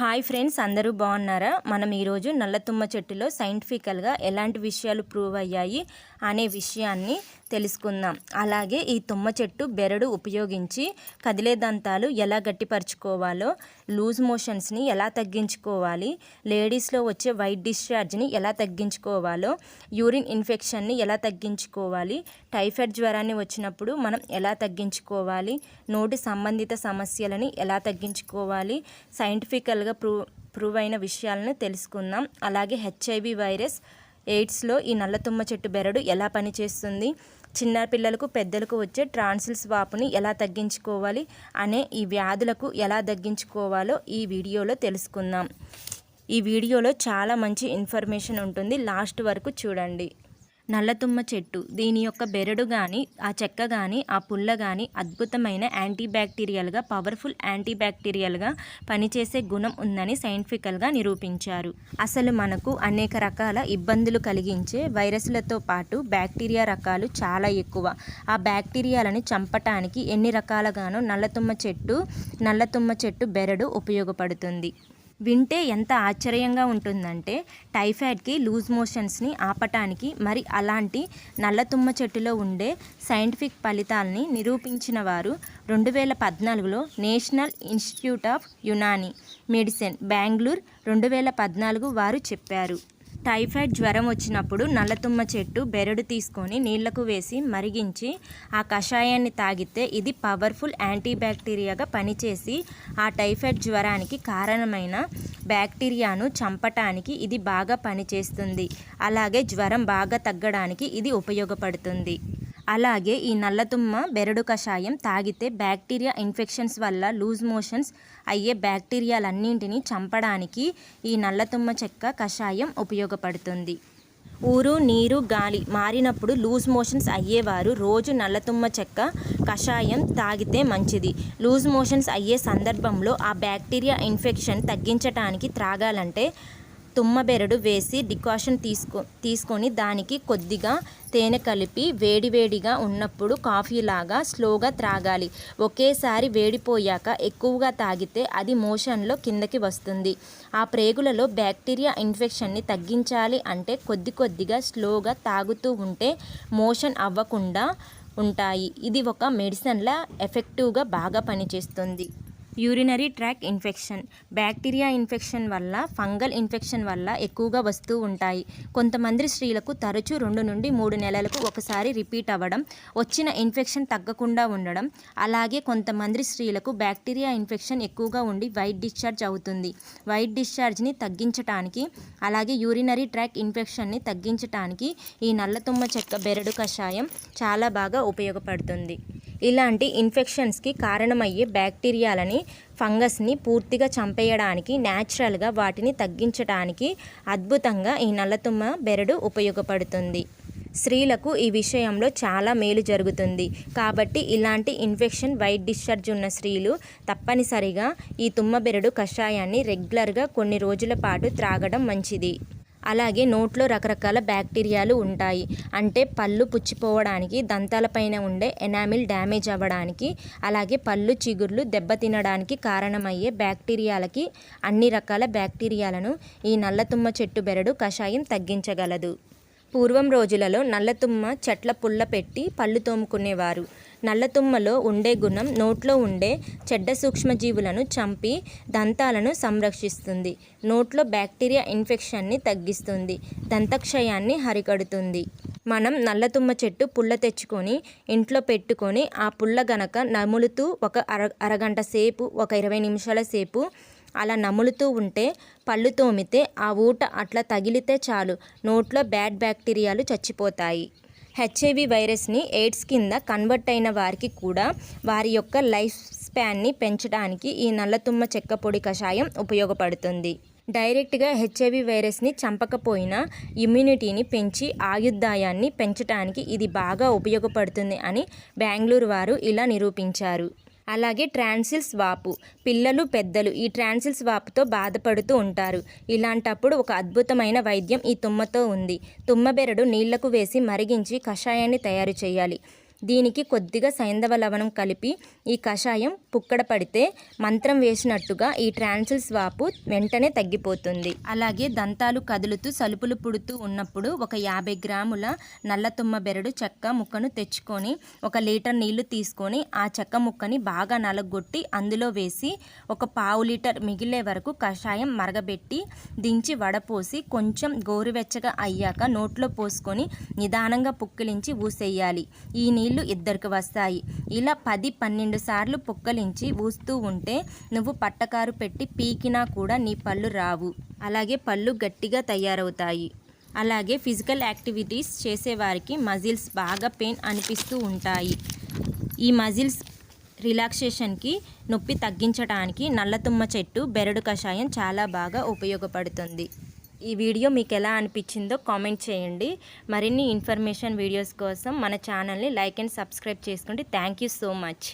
Hi friends, అందరూ బాగున్నారా? మనం ఈరోజు నల్ల తుమ్మ చెట్టులో సైంటిఫికల్గా ఎలాంటి విషయాలు ప్రూవ్ అయ్యాయి అనే విషయాన్ని తెలుసుకుందాం. అలాగే ఈ తుమ్మ చెట్టు బెరడు ఉపయోగించి కదిలే దంతాలు ఎలా గట్టిపరుచుకోవాలో, లూజ్ మోషన్స్ని ఎలా తగ్గించుకోవాలి, లేడీస్లో వచ్చే వైట్ డిశ్చార్జ్ని ఎలా తగ్గించుకోవాలో, యూరిన్ ఇన్ఫెక్షన్ని ఎలా తగ్గించుకోవాలి, టైఫాయిడ్ జ్వరాన్ని వచ్చినప్పుడు మనం ఎలా తగ్గించుకోవాలి, నోటి సంబంధిత సమస్యలని ఎలా తగ్గించుకోవాలి, సైంటిఫికల్గా ప్రూవ్ అయిన విషయాలను తెలుసుకుందాం. అలాగే హెచ్ఐవి వైరస్, ఎయిడ్స్లో ఈ నల్లతుమ్మ చెట్టు బెరడు ఎలా పనిచేస్తుంది, చిన్న పిల్లలకు పెద్దలకు వచ్చే ట్రాన్సిల్స్ వాపుని ఎలా తగ్గించుకోవాలి అనే ఈ వ్యాధులకు ఎలా తగ్గించుకోవాలో ఈ వీడియోలో తెలుసుకుందాం. ఈ వీడియోలో చాలా మంచి ఇన్ఫర్మేషన్ ఉంటుంది, లాస్ట్ వరకు చూడండి. నల్లతుమ్మ చెట్టు, దీని యొక్క బెరడు కానీ, ఆ చెక్క కానీ, ఆ పుల్ల కానీ అద్భుతమైన యాంటీబ్యాక్టీరియల్గా, పవర్ఫుల్ యాంటీబ్యాక్టీరియల్గా పనిచేసే గుణం ఉందని సైంటిఫికల్గా నిరూపించారు. అసలు మనకు అనేక రకాల ఇబ్బందులు కలిగించే వైరస్లతో పాటు బ్యాక్టీరియా రకాలు చాలా ఎక్కువ. ఆ బ్యాక్టీరియాలను చంపటానికి ఎన్ని రకాలుగానో నల్లతుమ్మ చెట్టు బెరడు ఉపయోగపడుతుంది. వింటే ఎంత ఆశ్చర్యంగా ఉంటుందంటే, టైఫాయిడ్కి, లూజ్ మోషన్స్ని ఆపటానికి మరి అలాంటి నల్లతుమ్మ చెట్టులో ఉండే సైంటిఫిక్ ఫలితాలని నిరూపించిన వారు 2014లో national institute of Unani medicine, Bengaluru 2014 వారు చెప్పారు. టైఫాయిడ్ జ్వరం వచ్చినప్పుడు నల్లతుమ్మ చెట్టు బెరడు తీసుకొని నీళ్లకు వేసి మరిగించి ఆ కషాయాన్ని తాగితే ఇది పవర్ఫుల్ యాంటీబ్యాక్టీరియాగా పనిచేసి ఆ టైఫాయిడ్ జ్వరానికి కారణమైన బ్యాక్టీరియాను చంపటానికి ఇది బాగా పనిచేస్తుంది. అలాగే జ్వరం బాగా తగ్గడానికి ఇది ఉపయోగపడుతుంది. అలాగే ఈ నల్లతుమ్మ బెరడు కషాయం తాగితే బ్యాక్టీరియా ఇన్ఫెక్షన్స్ వల్ల లూజ్ మోషన్స్ అయ్యే బ్యాక్టీరియాలన్నింటినీ చంపడానికి ఈ నల్లతుమ్మ చెక్క కషాయం ఉపయోగపడుతుంది. ఊరు, నీరు, గాలి మారినప్పుడు లూజ్ మోషన్స్ అయ్యేవారు రోజు నల్లతుమ్మ చెక్క కషాయం తాగితే మంచిది. లూజ్ మోషన్స్ అయ్యే సందర్భంలో ఆ బ్యాక్టీరియా ఇన్ఫెక్షన్ తగ్గించడానికి త్రాగాలంటే తుమ్మ బెరడు వేసి డికాషన్ తీసుకొని దానికి కొద్దిగా తేనె కలిపి వేడివేడిగా ఉన్నప్పుడు కాఫీలాగా స్లోగా త్రాగాలి. ఒకేసారి వేడిపోయాక ఎక్కువగా తాగితే అది మోషన్లో కిందకి వస్తుంది. ఆ ప్రేగులలో బ్యాక్టీరియా ఇన్ఫెక్షన్ని తగ్గించాలి అంటే కొద్దిగా స్లోగా తాగుతూ ఉంటే మోషన్ అవ్వకుండా ఉంటాయి. ఇది ఒక మెడిసిన్లా ఎఫెక్టివ్గా బాగా పనిచేస్తుంది. Urinary tract infection, bacteria infection వల్ల, ఫంగల్ ఇన్ఫెక్షన్ వల్ల ఎక్కువగా వస్తూ ఉంటాయి. కొంతమంది స్త్రీలకు తరచూ 2 నుండి 3 నెలలకు ఒకసారి రిపీట్ అవ్వడం, వచ్చిన ఇన్ఫెక్షన్ తగ్గకుండా ఉండడం. అలాగే కొంతమంది స్త్రీలకు బ్యాక్టీరియా ఇన్ఫెక్షన్ ఎక్కువగా ఉండి వైట్ డిశ్చార్జ్ అవుతుంది. వైట్ డిశ్చార్జ్ని తగ్గించడానికి, అలాగే యూరినరీ ట్రాక్ ఇన్ఫెక్షన్ని తగ్గించడానికి ఈ నల్లతుమ్మ చెక్క బెరడు కషాయం చాలా బాగా ఉపయోగపడుతుంది. ఇలాంటి ఇన్ఫెక్షన్స్కి కారణమయ్యే బ్యాక్టీరియాలని, ఫంగస్ని పూర్తిగా చంపేయడానికి, న్యాచురల్గా వాటిని తగ్గించడానికి అద్భుతంగా ఈ నల్లతుమ్మ బెరడు ఉపయోగపడుతుంది. స్త్రీలకు ఈ విషయంలో చాలా మేలు జరుగుతుంది. కాబట్టి ఇలాంటి ఇన్ఫెక్షన్, వైట్ డిశ్చార్జ్ ఉన్న స్త్రీలు తప్పనిసరిగా ఈ తుమ్మ బెరడు కషాయాన్ని రెగ్యులర్గా కొన్ని రోజుల పాటు త్రాగడం మంచిది. అలాగే నోట్లో రకరకాల బ్యాక్టీరియాలు ఉంటాయి. అంటే పళ్ళు పుచ్చిపోవడానికి, దంతాలపైన ఉండే ఎనామిల్ డ్యామేజ్ అవ్వడానికి, అలాగే పళ్ళు చిగుర్లు దెబ్బతినడానికి కారణమయ్యే బ్యాక్టీరియాలకి అన్ని రకాల బ్యాక్టీరియాలను ఈ నల్లతుమ్మ చెట్టు బెరడు కషాయం తగ్గించగలదు. పూర్వం రోజులలో నల్లతుమ్మ చెట్ల పుల్ల పెట్టి పళ్ళు తోముకునేవారు. నల్లతుమ్మలో ఉండే గుణం నోట్లో ఉండే చెడ్డ సూక్ష్మజీవులను చంపి దంతాలను సంరక్షిస్తుంది. నోట్లో బ్యాక్టీరియా ఇన్ఫెక్షన్ని తగ్గిస్తుంది. దంతక్షయాన్ని హరికడుతుంది. మనం నల్లతుమ్మ చెట్టు పుల్ల తెచ్చుకొని ఇంట్లో పెట్టుకొని ఆ పుల్ల గనక నములుతూ ఒక అరగంట సేపు, ఒక 20 నిమిషాల సేపు అలా నములుతూ ఉంటే, పళ్ళు తోమితే ఆ ఊట అట్లా తగిలితే చాలు, నోట్లో బ్యాడ్ బ్యాక్టీరియాలు చచ్చిపోతాయి. హెచ్ఐవి వైరస్ని ఎయిడ్స్ కింద కన్వర్ట్ అయిన వారికి కూడా వారి యొక్క లైఫ్ స్పాన్ని పెంచడానికి ఈ నల్లతుమ్మ చెక్క పొడి కషాయం ఉపయోగపడుతుంది. డైరెక్ట్గా హెచ్ఐవి వైరస్ని చంపకపోయినా ఇమ్యూనిటీని పెంచి ఆయుర్దాయాన్ని పెంచడానికి ఇది బాగా ఉపయోగపడుతుంది అని బెంగళూరు వారు ఇలా నిరూపించారు. అలాగే ట్రాన్సిల్స్ వాపు, పిల్లలు, పెద్దలు ఈ ట్రాన్సిల్స్ వాపుతో బాధపడుతూ ఉంటారు. ఇలాంటప్పుడు ఒక అద్భుతమైన వైద్యం ఈ తుమ్మతో ఉంది. తుమ్మ బెరడు నీళ్లకు వేసి మరిగించి కషాయాన్ని తయారు చేయాలి. దీనికి కొద్దిగా సైంధవ లవణం కలిపి ఈ కషాయం పుక్కడ పడితే మంత్రం వేసినట్టుగా ఈ ట్రాన్సిల్స్ వాపు వెంటనే తగ్గిపోతుంది. అలాగే దంతాలు కదులుతూ సలుపులు పుడుతూ ఉన్నప్పుడు ఒక 50 గ్రాముల నల్లతుమ్మ బెరడు చెక్క ముక్కను తెచ్చుకొని 1 లీటర్ నీళ్లు తీసుకొని ఆ చెక్క ముక్కని బాగా నలగొట్టి అందులో వేసి ఒక పావు లీటర్ మిగిలే వరకు కషాయం మరగబెట్టి దించి వడపోసి కొంచెం గోరువెచ్చగా అయ్యాక నోట్లో పోసుకొని నిదానంగా పుక్కిలించి ఊసేయాలి. ఈ నీళ్లు ఇద్దరికి వస్తాయి. ఇలా 10-12 సార్లు పుక్కలించి ఊస్తూ ఉంటే నువ్వు పట్టకారు పెట్టి పీకినా కూడా నీ పళ్ళు రావు. అలాగే పళ్ళు గట్టిగా తయారవుతాయి. అలాగే ఫిజికల్ యాక్టివిటీస్ చేసేవారికి మజిల్స్ బాగా పెయిన్ అనిపిస్తూ ఉంటాయి. ఈ మజిల్స్ రిలాక్సేషన్కి నొప్పి తగ్గించడానికి నల్లతుమ్మ చెట్టు బెరడు కషాయం చాలా బాగా ఉపయోగపడుతుంది. ఈ వీడియో మీకు ఎలా అనిపించిందో కామెంట్ చేయండి. మరిన్ని ఇన్ఫర్మేషన్ వీడియోస్ కోసం మన ఛానల్ని లైక్ అండ్ సబ్స్క్రైబ్ చేసుకోండి. Thank you so much.